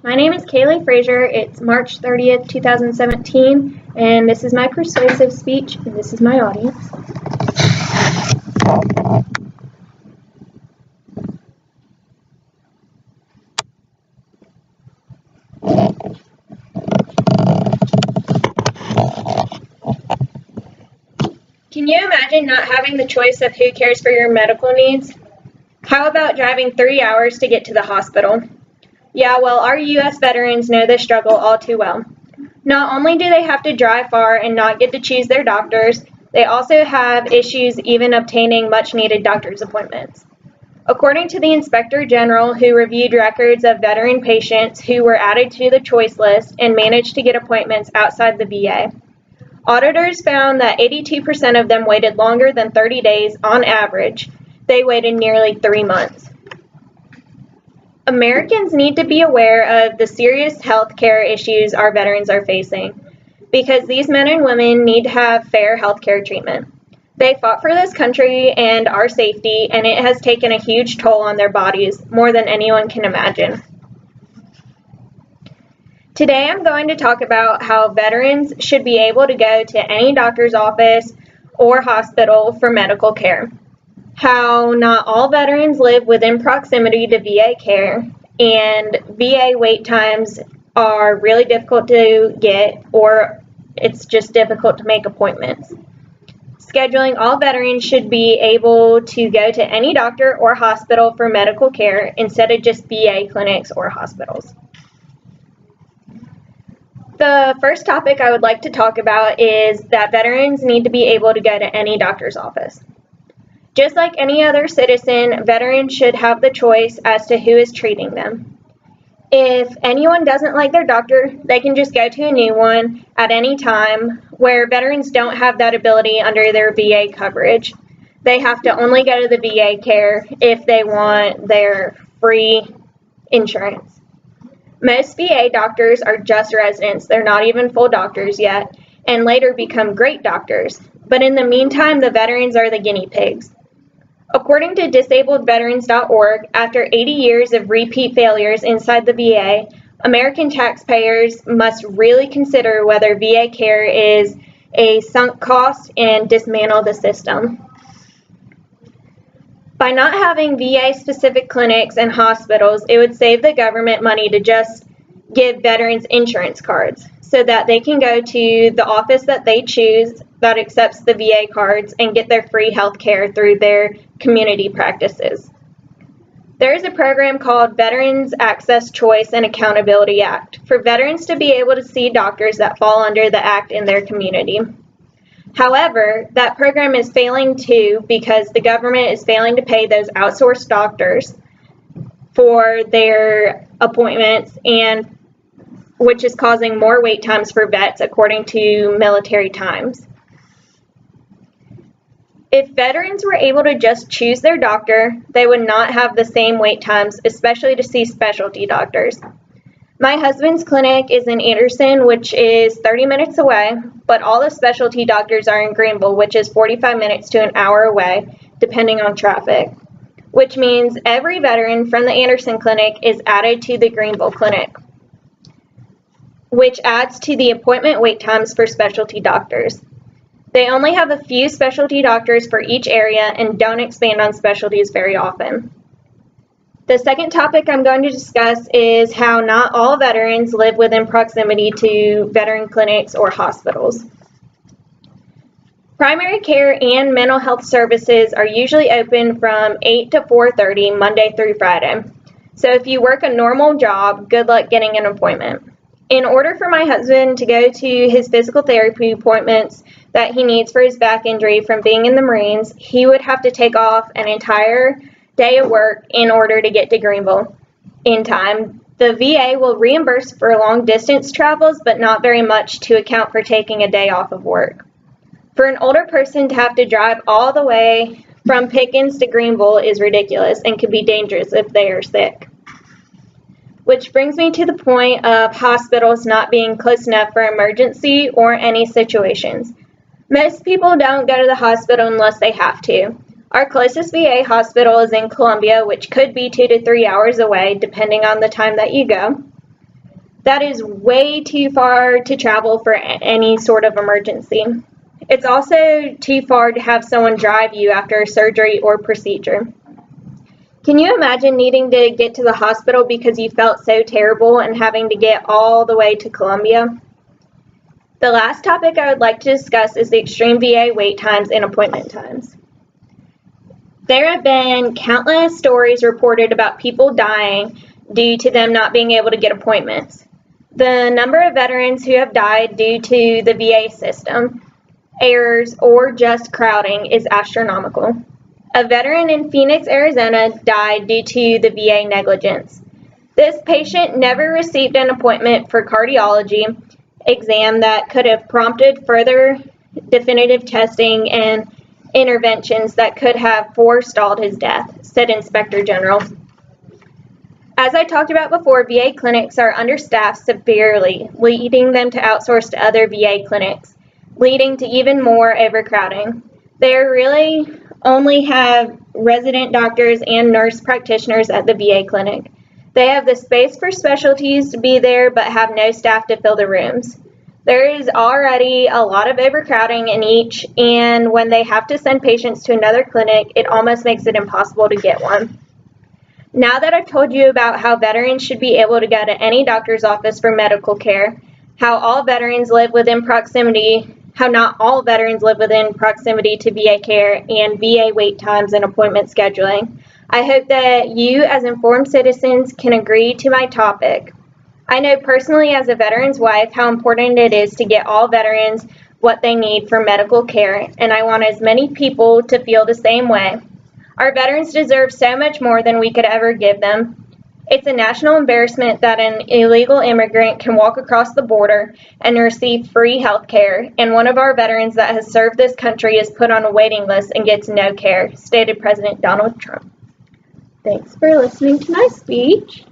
My name is Kaili Frazier. It's March 30th, 2017, and this is my persuasive speech, and this is my audience. Can you imagine not having the choice of who cares for your medical needs? How about driving 3 hours to get to the hospital? Yeah, well, our U.S. veterans know this struggle all too well. Not only do they have to drive far and not get to choose their doctors, they also have issues even obtaining much-needed doctor's appointments. According to the Inspector General, who reviewed records of veteran patients who were added to the choice list and managed to get appointments outside the VA, auditors found that 82% of them waited longer than 30 days on average. They waited nearly 3 months. Americans need to be aware of the serious health care issues our veterans are facing, because these men and women need to have fair health care treatment. They fought for this country and our safety, and it has taken a huge toll on their bodies, more than anyone can imagine. Today I'm going to talk about how veterans should be able to go to any doctor's office or hospital for medical care. How not all veterans live within proximity to VA care, and VA wait times are really difficult to get, or it's just difficult to make appointments. Scheduling: all veterans should be able to go to any doctor or hospital for medical care instead of just VA clinics or hospitals. The first topic I would like to talk about is that veterans need to be able to go to any doctor's office. Just like any other citizen, veterans should have the choice as to who is treating them. If anyone doesn't like their doctor, they can just go to a new one at any time, where veterans don't have that ability under their VA coverage. They have to only go to the VA care if they want their free insurance. Most VA doctors are just residents. They're not even full doctors yet, and later become great doctors. But in the meantime, the veterans are the guinea pigs. According to disabledveterans.org, after 80 years of repeat failures inside the VA, American taxpayers must really consider whether VA care is a sunk cost and dismantle the system. By not having VA-specific clinics and hospitals, it would save the government money to just give veterans insurance cards so that they can go to the office that they choose that accepts the VA cards and get their free health care through their community practices. There is a program called Veterans Access, Choice, and Accountability Act for veterans to be able to see doctors that fall under the act in their community. However, that program is failing too because the government is failing to pay those outsourced doctors for their appointments, and which is causing more wait times for vets according to Military Times. If veterans were able to just choose their doctor, they would not have the same wait times, especially to see specialty doctors. My husband's clinic is in Anderson, which is 30 minutes away, but all the specialty doctors are in Greenville, which is 45 minutes to an hour away, depending on traffic, which means every veteran from the Anderson clinic is added to the Greenville clinic, which adds to the appointment wait times for specialty doctors. They only have a few specialty doctors for each area and don't expand on specialties very often. The second topic I'm going to discuss is how not all veterans live within proximity to veteran clinics or hospitals. Primary care and mental health services are usually open from 8 to 4:30 Monday through Friday. So if you work a normal job, good luck getting an appointment. In order for my husband to go to his physical therapy appointments that he needs for his back injury from being in the Marines, he would have to take off an entire day of work in order to get to Greenville in time. The VA will reimburse for long distance travels, but not very much to account for taking a day off of work. For an older person to have to drive all the way from Pickens to Greenville is ridiculous and could be dangerous if they are sick. Which brings me to the point of hospitals not being close enough for emergency or any situations. Most people don't go to the hospital unless they have to. Our closest VA hospital is in Columbia, which could be 2 to 3 hours away, depending on the time that you go. That is way too far to travel for any sort of emergency. It's also too far to have someone drive you after a surgery or procedure. Can you imagine needing to get to the hospital because you felt so terrible and having to get all the way to Columbia? The last topic I would like to discuss is the extreme VA wait times and appointment times. There have been countless stories reported about people dying due to them not being able to get appointments. The number of veterans who have died due to the VA system, errors, or just crowding is astronomical. A veteran in Phoenix, Arizona died due to the VA negligence. This patient never received an appointment for cardiology exam that could have prompted further definitive testing and interventions that could have forestalled his death, said Inspector General. As I talked about before, VA clinics are understaffed severely, leading them to outsource to other VA clinics, leading to even more overcrowding. They really only have resident doctors and nurse practitioners at the VA clinic. They have the space for specialties to be there, but have no staff to fill the rooms. There is already a lot of overcrowding in each, and when they have to send patients to another clinic, it almost makes it impossible to get one. Now that I've told you about how veterans should be able to go to any doctor's office for medical care, how not all veterans live within proximity to VA care, and VA wait times and appointment scheduling, I hope that you, as informed citizens, can agree to my topic. I know personally as a veteran's wife how important it is to get all veterans what they need for medical care, and I want as many people to feel the same way. Our veterans deserve so much more than we could ever give them. It's a national embarrassment that an illegal immigrant can walk across the border and receive free health care, and one of our veterans that has served this country is put on a waiting list and gets no care, stated President Donald Trump. Thanks for listening to my speech.